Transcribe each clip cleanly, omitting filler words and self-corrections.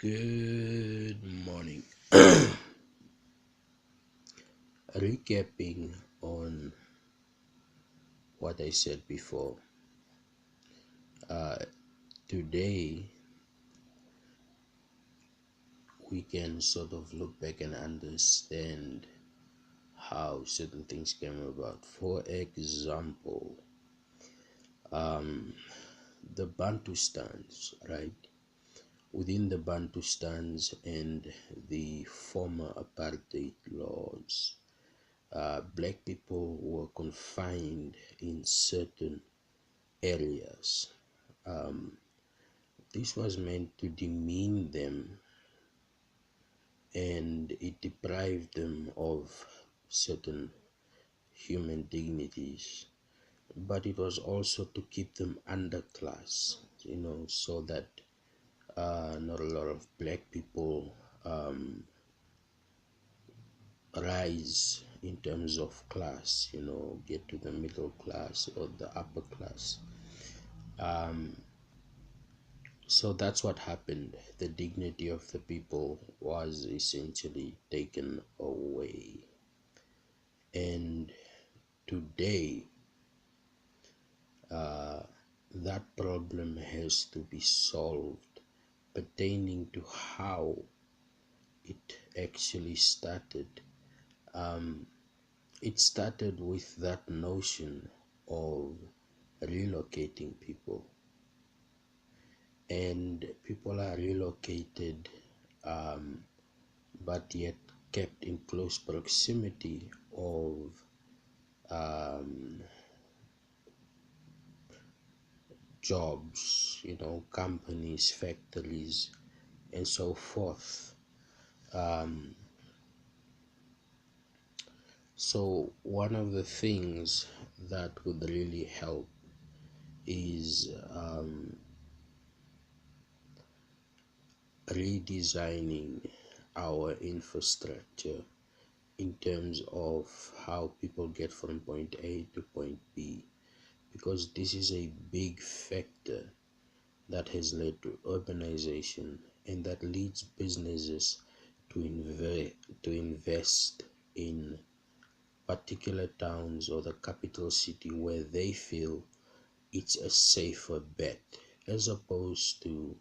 Good morning. Recapping on what I said before, uh, today we can sort of look back and understand how certain things came about. For example, um, the Bantustans, right? Within the Bantustans and the former apartheid laws, black people were confined in certain areas. Um, this was meant to demean them, and it deprived them of certain human dignities, but it was also to keep them underclass, so that not a lot of black people rise in terms of class, get to the middle class or the upper class. So that's what happened. The dignity of the people was essentially taken away. And today, that problem has to be solved pertaining to how it actually started. It started with that notion of relocating people, and people are relocated, but yet kept in close proximity of jobs, companies, factories, and so forth. So, one of the things that would really help is redesigning our infrastructure in terms of how people get from point A to point B, because this is a big factor that has led to urbanization and that leads businesses to invest in particular towns or the capital city where they feel it's a safer bet, as opposed to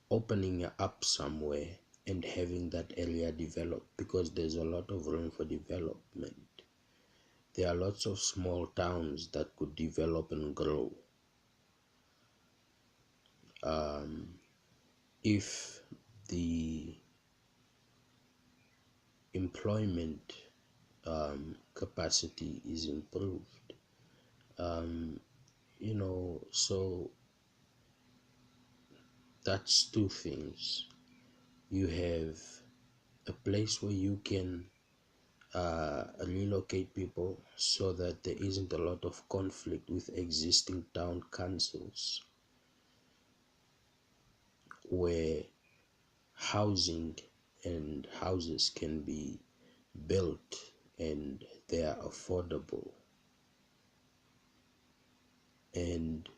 opening up somewhere and having that area develop, because there's a lot of room for development. There are lots of small towns that could develop and grow if the employment capacity is improved. So that's two things. You have a place where you can relocate people so that there isn't a lot of conflict with existing town councils, where housing and houses can be built and they are affordable, and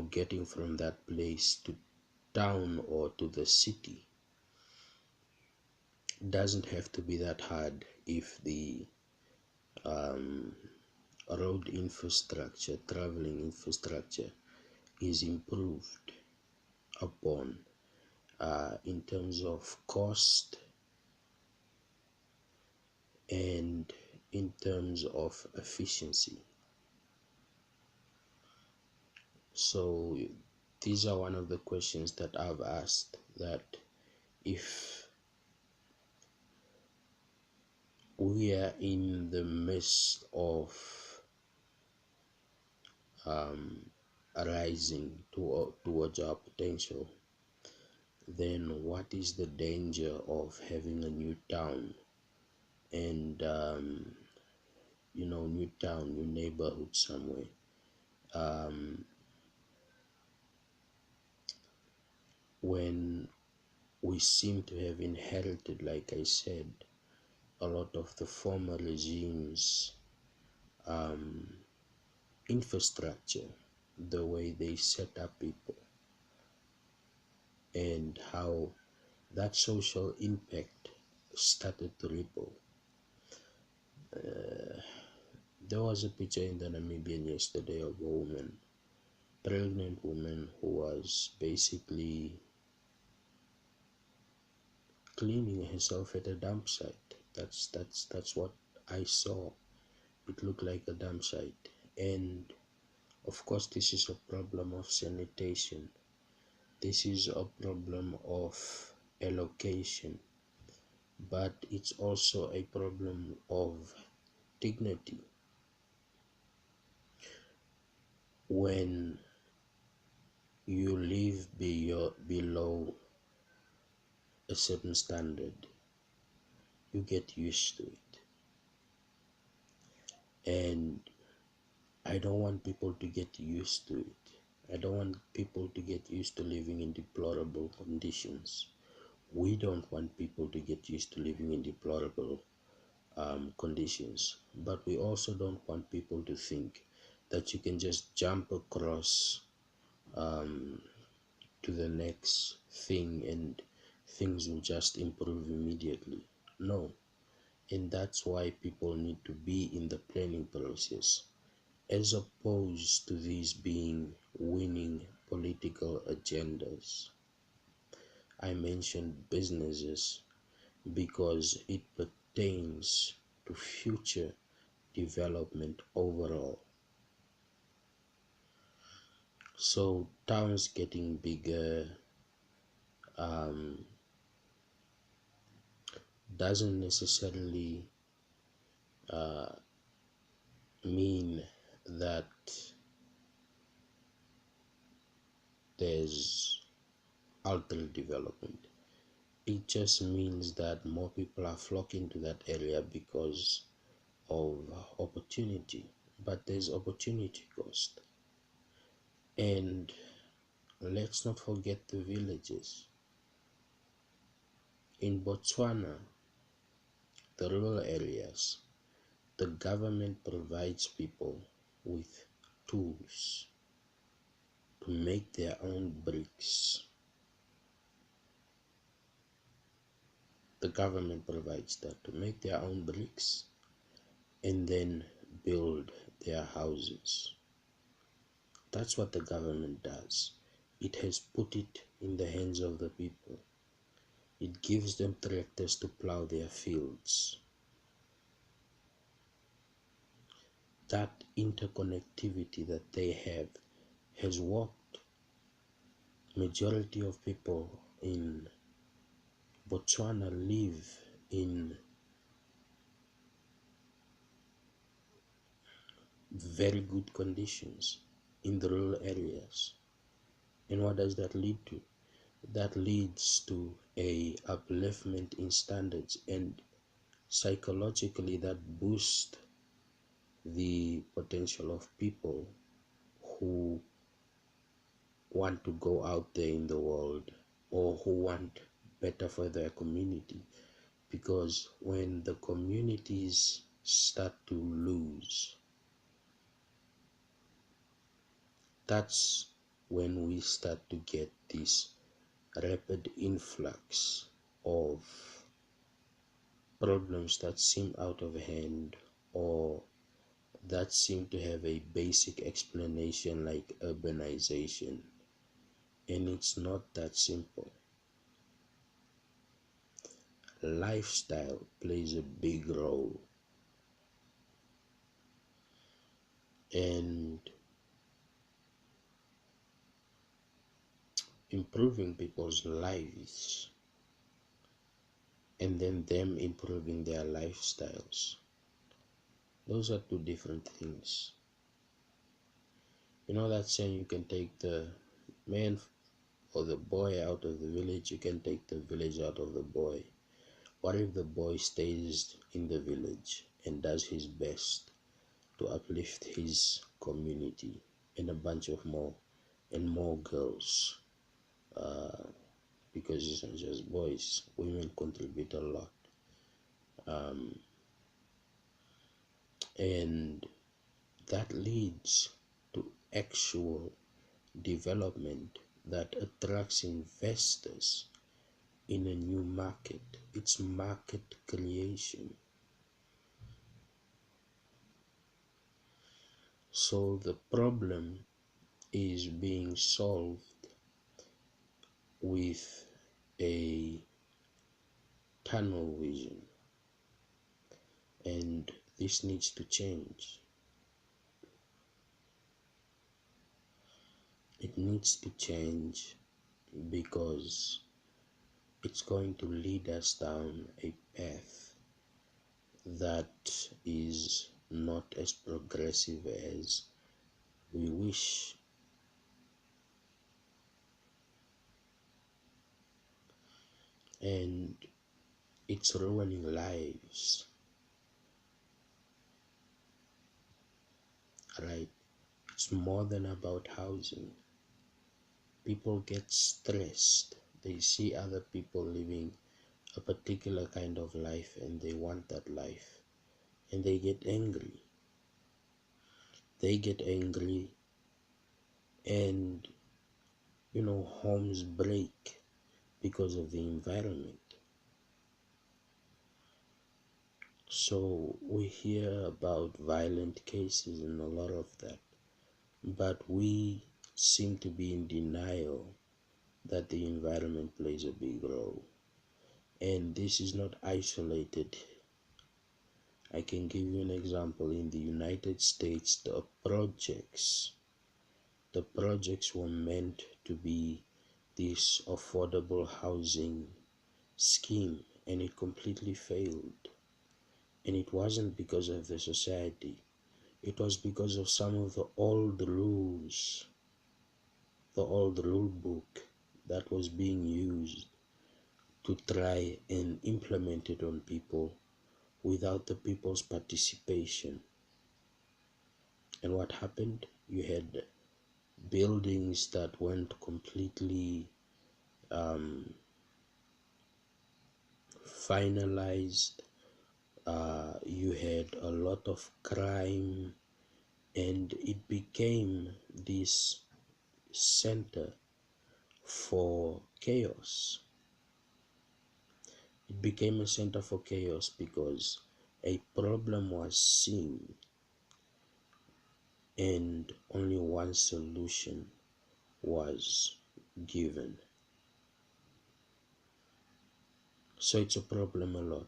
getting from that place to town or to the city doesn't have to be that hard if the road infrastructure, traveling infrastructure is improved upon, in terms of cost and in terms of efficiency. So these are one of the questions that I've asked, that if we are in the midst of rising towards our potential, then what is the danger of having a new town and new town, new neighborhood somewhere, when we seem to have inherited, like I said, a lot of the former regimes infrastructure, the way they set up people. and how that social impact started to ripple. There was a picture in the Namibian yesterday of a woman, pregnant woman, who was basically cleaning herself at a dump site. That's what I saw. It looked like a dump site, and of course, this is a problem of sanitation. This is a problem of allocation, but it's also a problem of dignity. When you live below a certain standard, you get used to it. And I don't want people to get used to it. I don't want people to get used to living in deplorable conditions. We don't want people to get used to living in deplorable conditions. But we also don't want people to think that you can just jump across um, to the next thing and things will just improve immediately. No. And that's why people need to be in the planning process, as opposed to these being winning political agendas. I mentioned businesses because it pertains to future development overall. So towns getting bigger um, doesn't necessarily uh, mean that there's altered development. It just means that more people are flocking to that area because of opportunity. But there's opportunity cost. And let's not forget the villages. In Botswana, the rural areas, the government provides people with tools to make their own bricks. The government provides that to make their own bricks and then build their houses. That's what the government does. It has put it in the hands of the people. It gives them tractors to plow their fields. That interconnectivity that they have has worked. Majority of people in Botswana live in very good conditions in the rural areas. And what does that lead to? That leads to a upliftment in standards, and psychologically that boosts the potential of people who want to go out there in the world or who want better for their community. Because when the communities start to lose, that's when we start to get this rapid influx of problems that seem out of hand or that seem to have a basic explanation like urbanization. And it's not that simple. Lifestyle plays a big role, and improving people's lives and then them improving their lifestyles. Those are two different things. You know that saying, you can take the man or the boy out of the village, you can take the village out of the boy. What if the boy stays in the village and does his best to uplift his community and a bunch of more and more girls? Because it's not just boys, women contribute a lot. And that leads to actual development that attracts investors in a new market. It's market creation. So the problem is being solved with a tunnel vision, and this needs to change. It needs to change because it's going to lead us down a path that is not as progressive as we wish. And it's ruining lives, right? It's more than about housing. People get stressed. They see other people living a particular kind of life and they want that life, and they get angry. They get angry, and homes break because of the environment. So we hear about violent cases and a lot of that, but we seem to be in denial that the environment plays a big role. And this is not isolated. I can give you an example. In the United States, the projects were meant to be this affordable housing scheme, and it completely failed. And it wasn't because of the society, it was because of some of the old rules, the old rule book that was being used to try and implement it on people without the people's participation. And what happened? You had buildings that went completely finalized. You had a lot of crime, and it became this center for chaos. It became a center for chaos because a problem was seen and only one solution was given. So it's a problem a lot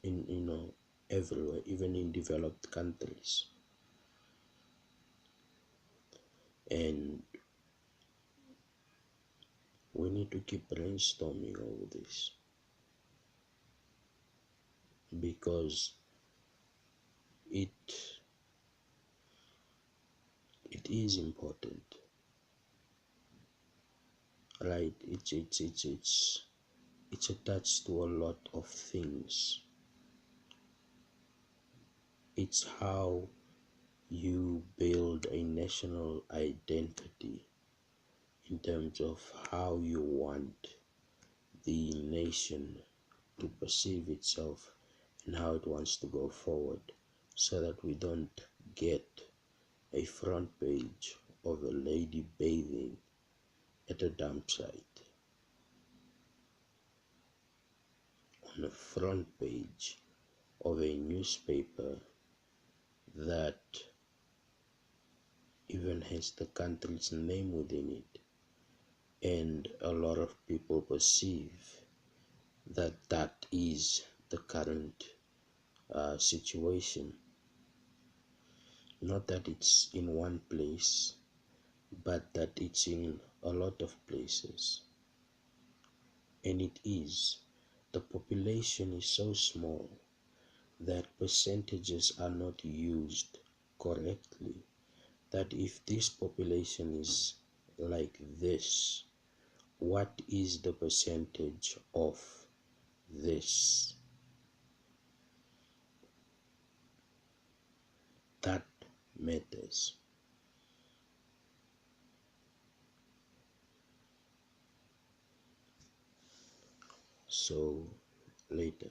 in everywhere, even in developed countries. And we need to keep brainstorming over this because it it is important, right? It's attached to a lot of things. It's how you build a national identity in terms of how you want the nation to perceive itself and how it wants to go forward, so that we don't get a front page of a lady bathing at a dump site, on the front page of a newspaper that even has the country's name within it, and a lot of people perceive that that is the current situation. Not that it's in one place, but that it's in a lot of places. And it is. The population is so small that percentages are not used correctly. That if this population is like this, what is the percentage of this? That matters. So later.